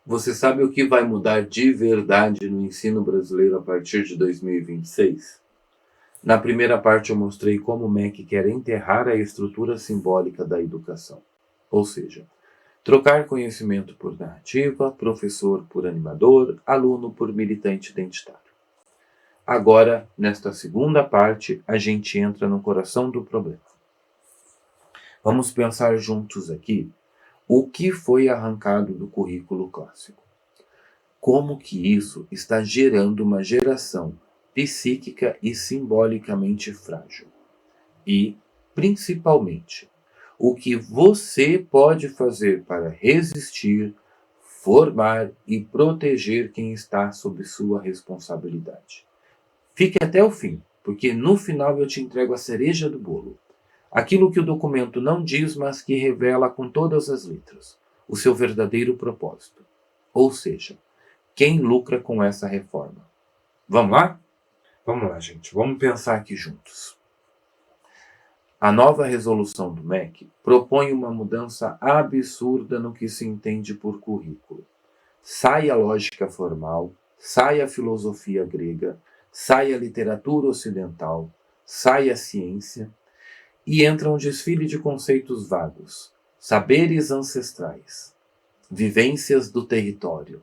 Você sabe o que vai mudar de verdade no ensino brasileiro a partir de 2026? Na primeira parte eu mostrei como o MEC quer enterrar a estrutura simbólica da educação. Ou seja, trocar conhecimento por narrativa, professor por animador, aluno por militante identitário. Agora, nesta segunda parte, a gente entra no coração do problema. Vamos pensar juntos aqui o que foi arrancado do currículo clássico. Como que isso está gerando uma geração psíquica e simbolicamente frágil. E, principalmente, o que você pode fazer para resistir, formar e proteger quem está sob sua responsabilidade. Fique até o fim, porque no final eu te entrego a cereja do bolo. Aquilo que o documento não diz, mas que revela com todas as letras o seu verdadeiro propósito. Ou seja, quem lucra com essa reforma? Vamos lá? Vamos lá, gente. Vamos pensar aqui juntos. A nova resolução do MEC propõe uma mudança absurda no que se entende por currículo. Sai a lógica formal, sai a filosofia grega, sai a literatura ocidental, sai a ciência e entra um desfile de conceitos vagos, saberes ancestrais, vivências do território,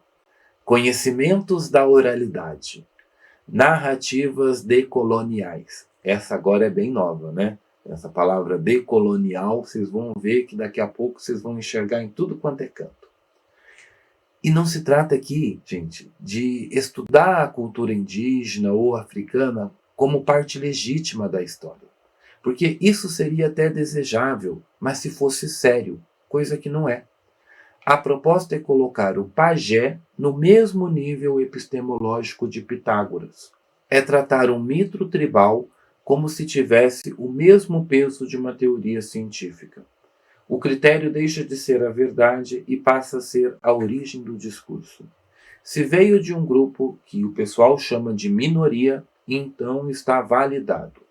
conhecimentos da oralidade, narrativas decoloniais. Essa agora é bem nova, né? Essa palavra decolonial, vocês vão ver que daqui a pouco vocês vão enxergar em tudo quanto é canto. E não se trata aqui, gente, de estudar a cultura indígena ou africana como parte legítima da história. Porque isso seria até desejável, mas se fosse sério, coisa que não é. A proposta é colocar o pajé no mesmo nível epistemológico de Pitágoras. É tratar um mito tribal como se tivesse o mesmo peso de uma teoria científica. O critério deixa de ser a verdade e passa a ser a origem do discurso. Se veio de um grupo que o pessoal chama de minoria, então está validado.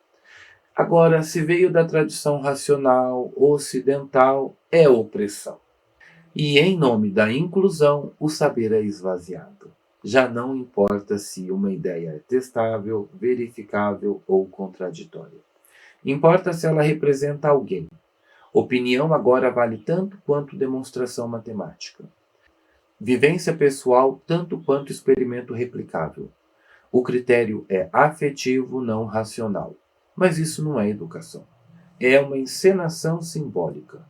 Agora, se veio da tradição racional ocidental, é opressão. E em nome da inclusão, o saber é esvaziado. Já não importa se uma ideia é testável, verificável ou contraditória. Importa se ela representa alguém. Opinião agora vale tanto quanto demonstração matemática. Vivência pessoal tanto quanto experimento replicável. O critério é afetivo, não racional. Mas isso não é educação. É uma encenação simbólica.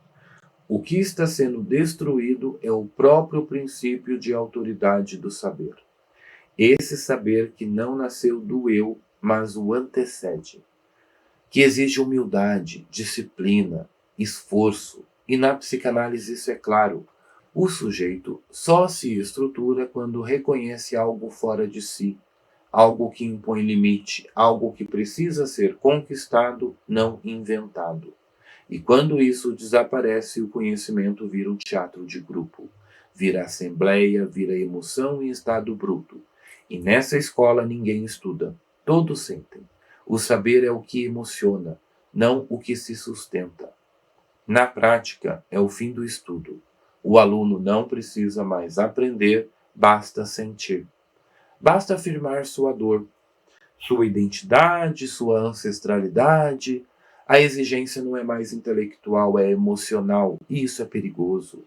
O que está sendo destruído é o próprio princípio de autoridade do saber. Esse saber que não nasceu do eu, mas o antecede. Que exige humildade, disciplina, esforço. E na psicanálise isso é claro. O sujeito só se estrutura quando reconhece algo fora de si, algo que impõe limite, algo que precisa ser conquistado, não inventado. E quando isso desaparece, o conhecimento vira um teatro de grupo, vira assembleia, vira emoção em estado bruto. E nessa escola ninguém estuda, todos sentem. O saber é o que emociona, não o que se sustenta. Na prática, é o fim do estudo. O aluno não precisa mais aprender, basta sentir. Basta afirmar sua dor, sua identidade, sua ancestralidade. A exigência não é mais intelectual, é emocional, e isso é perigoso.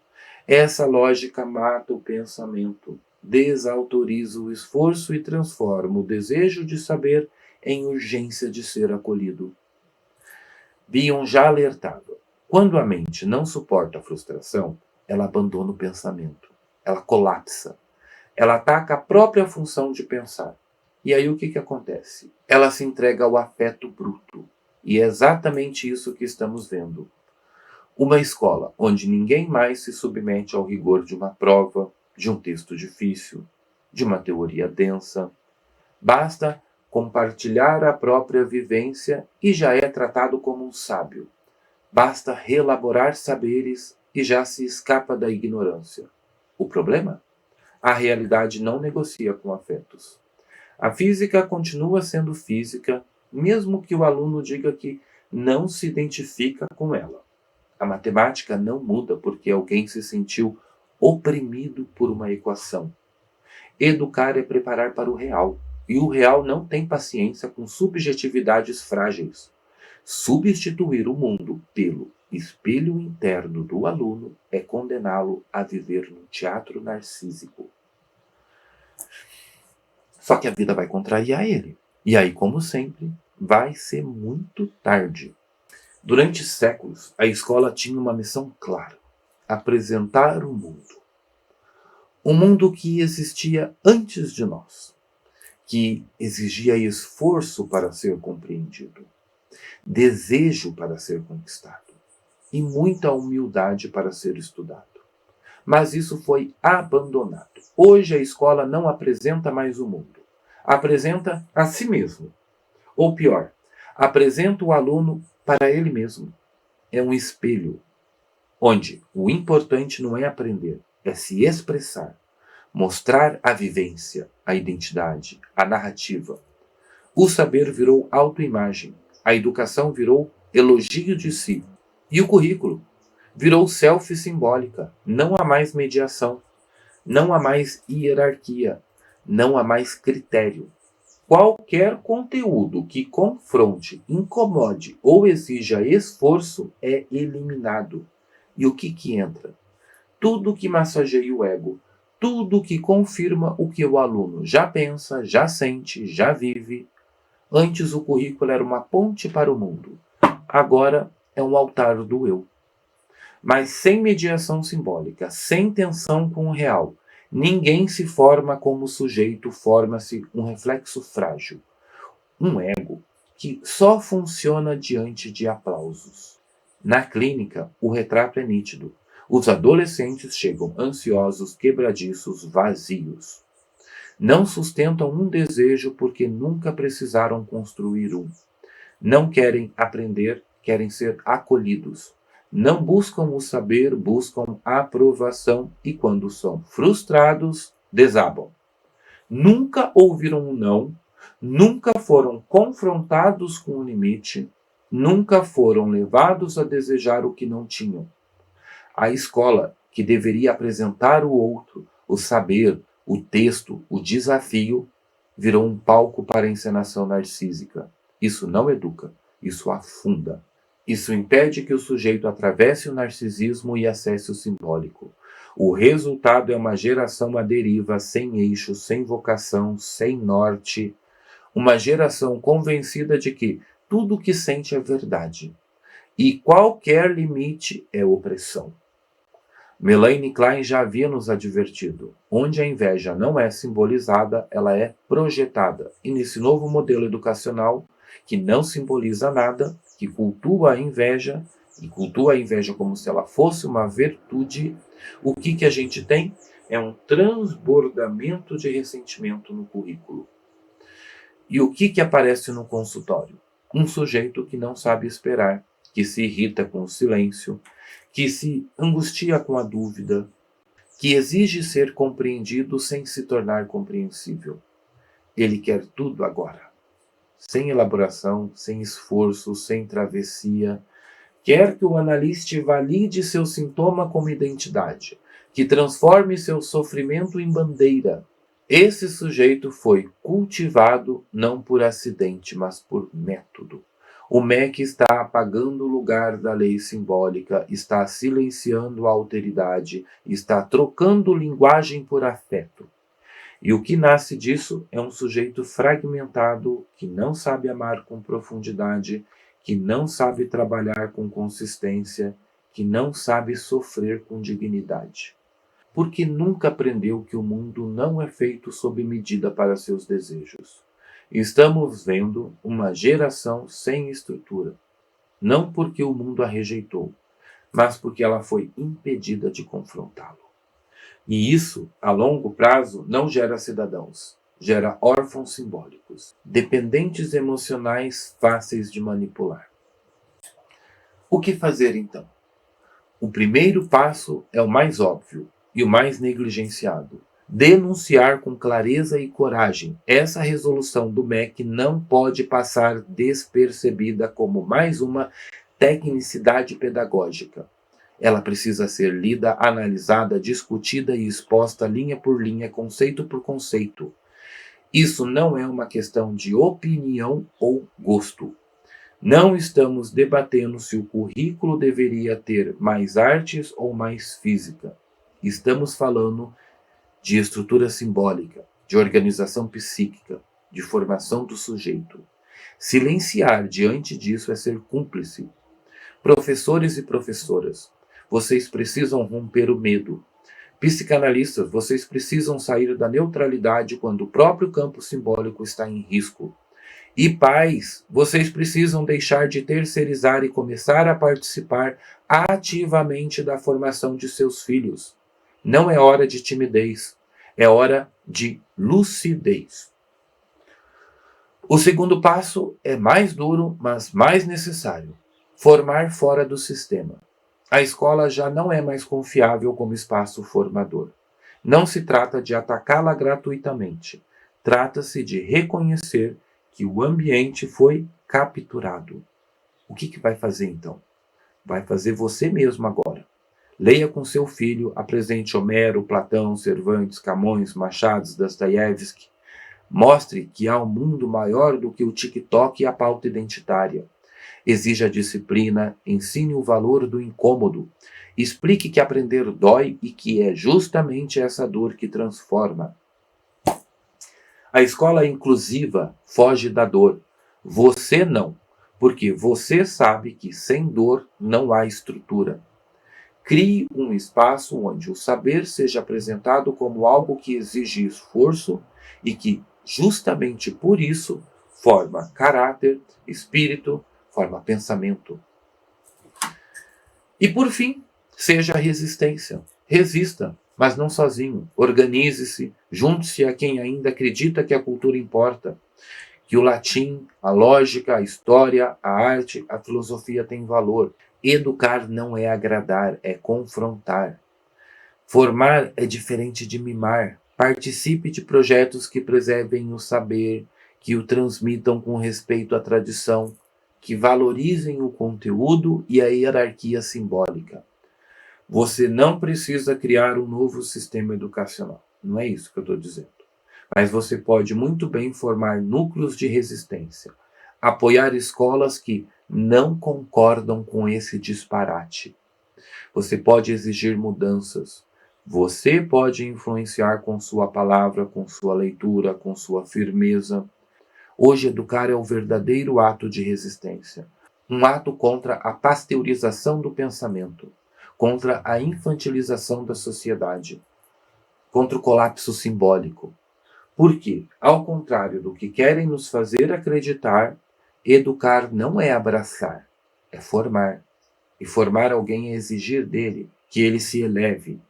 Essa lógica mata o pensamento, desautoriza o esforço e transforma o desejo de saber em urgência de ser acolhido. Bion já alertava. Quando a mente não suporta a frustração, ela abandona o pensamento, ela colapsa, ela ataca a própria função de pensar. E aí o que acontece? Ela se entrega ao afeto bruto. E é exatamente isso que estamos vendo. Uma escola onde ninguém mais se submete ao rigor de uma prova, de um texto difícil, de uma teoria densa. Basta compartilhar a própria vivência e já é tratado como um sábio. Basta relaborar saberes e já se escapa da ignorância. O problema? A realidade não negocia com afetos. A física continua sendo física, mesmo que o aluno diga que não se identifica com ela. A matemática não muda porque alguém se sentiu oprimido por uma equação. Educar é preparar para o real, e o real não tem paciência com subjetividades frágeis. Substituir o mundo pelo espelho interno do aluno é condená-lo a viver num teatro narcísico. Só que a vida vai contrariar ele. E aí, como sempre, vai ser muito tarde. Durante séculos, a escola tinha uma missão clara: apresentar o mundo. Um mundo que existia antes de nós, que exigia esforço para ser compreendido, desejo para ser conquistado e muita humildade para ser estudado. Mas isso foi abandonado. Hoje a escola não apresenta mais o mundo, apresenta a si mesmo. Ou pior, apresenta o aluno para ele mesmo. É um espelho, onde o importante não é aprender, é se expressar, mostrar a vivência, a identidade, a narrativa. O saber virou autoimagem, a educação virou elogio de si, e o currículo virou selfie simbólica. Não há mais mediação, não há mais hierarquia, não há mais critério. Qualquer conteúdo que confronte, incomode ou exija esforço é eliminado. E o que entra? Tudo que massageia o ego, tudo que confirma o que o aluno já pensa, já sente, já vive. Antes o currículo era uma ponte para o mundo. Agora é um altar do eu. Mas sem mediação simbólica, sem tensão com o real, ninguém se forma como sujeito, forma-se um reflexo frágil. Um ego que só funciona diante de aplausos. Na clínica, o retrato é nítido. Os adolescentes chegam ansiosos, quebradiços, vazios. Não sustentam um desejo porque nunca precisaram construir um. Não querem aprender, querem ser acolhidos. Não buscam o saber, buscam a aprovação e, quando são frustrados, desabam. Nunca ouviram um não, nunca foram confrontados com o limite, nunca foram levados a desejar o que não tinham. A escola, que deveria apresentar o outro, o saber, o texto, o desafio, virou um palco para a encenação narcísica. Isso não educa, isso afunda. Isso impede que o sujeito atravesse o narcisismo e acesse o simbólico. O resultado é uma geração à deriva, sem eixo, sem vocação, sem norte. Uma geração convencida de que tudo o que sente é verdade. E qualquer limite é opressão. Melanie Klein já havia nos advertido: onde a inveja não é simbolizada, ela é projetada. E nesse novo modelo educacional, que não simboliza nada, que cultua a inveja, e cultua a inveja como se ela fosse uma virtude, o que a gente tem é um transbordamento de ressentimento no currículo. E o que aparece no consultório? Um sujeito que não sabe esperar, que se irrita com o silêncio, que se angustia com a dúvida, que exige ser compreendido sem se tornar compreensível. Ele quer tudo agora, sem elaboração, sem esforço, sem travessia. Quer que o analista valide seu sintoma como identidade, que transforme seu sofrimento em bandeira. Esse sujeito foi cultivado não por acidente, mas por método. O MEC está apagando o lugar da lei simbólica, está silenciando a alteridade, está trocando linguagem por afeto. E o que nasce disso é um sujeito fragmentado, que não sabe amar com profundidade, que não sabe trabalhar com consistência, que não sabe sofrer com dignidade. Porque nunca aprendeu que o mundo não é feito sob medida para seus desejos. Estamos vendo uma geração sem estrutura, não porque o mundo a rejeitou, mas porque ela foi impedida de confrontá-lo. E isso, a longo prazo, não gera cidadãos, gera órfãos simbólicos, dependentes emocionais fáceis de manipular. O que fazer então? O primeiro passo é o mais óbvio e o mais negligenciado. Denunciar com clareza e coragem. Essa resolução do MEC não pode passar despercebida como mais uma tecnicidade pedagógica. Ela precisa ser lida, analisada, discutida e exposta linha por linha, conceito por conceito. Isso não é uma questão de opinião ou gosto. Não estamos debatendo se o currículo deveria ter mais artes ou mais física. Estamos falando de estrutura simbólica, de organização psíquica, de formação do sujeito. Silenciar diante disso é ser cúmplice. Professores e professoras, vocês precisam romper o medo. Psicanalistas, vocês precisam sair da neutralidade quando o próprio campo simbólico está em risco. E pais, vocês precisam deixar de terceirizar e começar a participar ativamente da formação de seus filhos. Não é hora de timidez, é hora de lucidez. O segundo passo é mais duro, mas mais necessário. Formar fora do sistema. A escola já não é mais confiável como espaço formador. Não se trata de atacá-la gratuitamente. Trata-se de reconhecer que o ambiente foi capturado. O que vai fazer então? Vai fazer você mesmo agora. Leia com seu filho, apresente Homero, Platão, Cervantes, Camões, Machado, Dostoiévski. Mostre que há um mundo maior do que o TikTok e a pauta identitária. Exija disciplina, ensine o valor do incômodo. Explique que aprender dói e que é justamente essa dor que transforma. A escola inclusiva foge da dor. Você não, porque você sabe que sem dor não há estrutura. Crie um espaço onde o saber seja apresentado como algo que exige esforço e que, justamente por isso, forma caráter, espírito, forma pensamento. E por fim, seja a resistência. Resista, mas não sozinho. Organize-se, junte-se a quem ainda acredita que a cultura importa, que o latim, a lógica, a história, a arte, a filosofia têm valor. Educar não é agradar, é confrontar. Formar é diferente de mimar. Participe de projetos que preservem o saber, que o transmitam com respeito à tradição, que valorizem o conteúdo e a hierarquia simbólica. Você não precisa criar um novo sistema educacional. Não é isso que eu estou dizendo. Mas você pode muito bem formar núcleos de resistência, apoiar escolas que não concordam com esse disparate. Você pode exigir mudanças. Você pode influenciar com sua palavra, com sua leitura, com sua firmeza. Hoje, educar é o verdadeiro ato de resistência. Um ato contra a pasteurização do pensamento, contra a infantilização da sociedade, contra o colapso simbólico. Porque, ao contrário do que querem nos fazer acreditar, educar não é abraçar, é formar. E formar alguém é exigir dele que ele se eleve,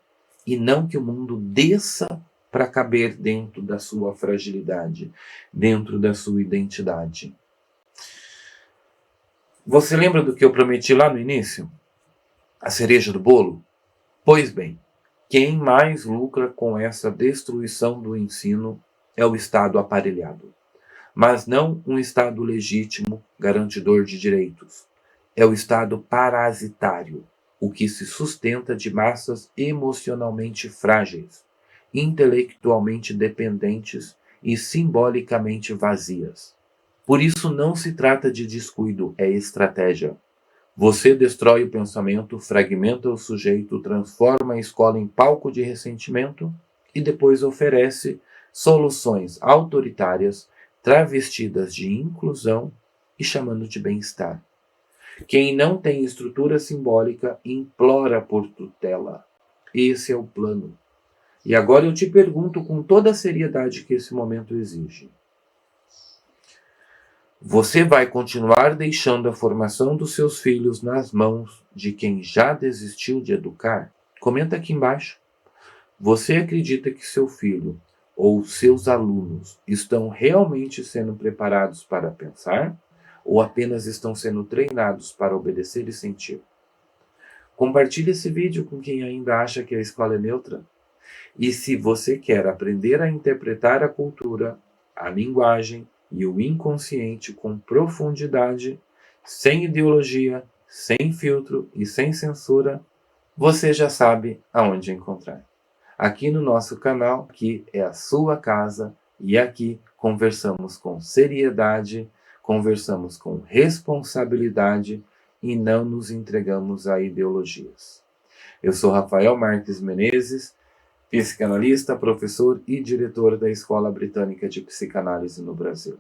e não que o mundo desça para caber dentro da sua fragilidade, dentro da sua identidade. Você lembra do que eu prometi lá no início? A cereja do bolo? Pois bem, quem mais lucra com essa destruição do ensino é o Estado aparelhado. Mas não um Estado legítimo, garantidor de direitos. É o Estado parasitário, o que se sustenta de massas emocionalmente frágeis, intelectualmente dependentes e simbolicamente vazias. Por isso não se trata de descuido, é estratégia. Você destrói o pensamento, fragmenta o sujeito, transforma a escola em palco de ressentimento e depois oferece soluções autoritárias, travestidas de inclusão e chamando de bem-estar. Quem não tem estrutura simbólica implora por tutela. Esse é o plano. E agora eu te pergunto com toda a seriedade que esse momento exige. Você vai continuar deixando a formação dos seus filhos nas mãos de quem já desistiu de educar? Comenta aqui embaixo. Você acredita que seu filho ou seus alunos estão realmente sendo preparados para pensar? Ou apenas estão sendo treinados para obedecer e sentir? Compartilhe esse vídeo com quem ainda acha que a escola é neutra. E se você quer aprender a interpretar a cultura, a linguagem e o inconsciente com profundidade, sem ideologia, sem filtro e sem censura, você já sabe aonde encontrar. Aqui no nosso canal, que é a sua casa, e aqui conversamos com seriedade, conversamos com responsabilidade e não nos entregamos a ideologias. Eu sou Rafael Marques Menezes, psicanalista, professor e diretor da Escola Britânica de Psicanálise no Brasil.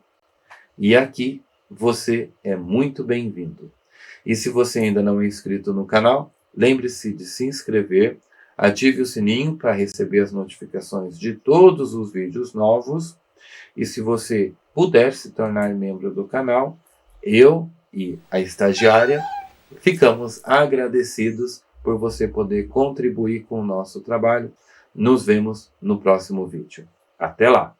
E aqui você é muito bem-vindo. E se você ainda não é inscrito no canal, lembre-se de se inscrever, ative o sininho para receber as notificações de todos os vídeos novos. E se você puder se tornar membro do canal, eu e a estagiária ficamos agradecidos por você poder contribuir com o nosso trabalho. Nos vemos no próximo vídeo. Até lá!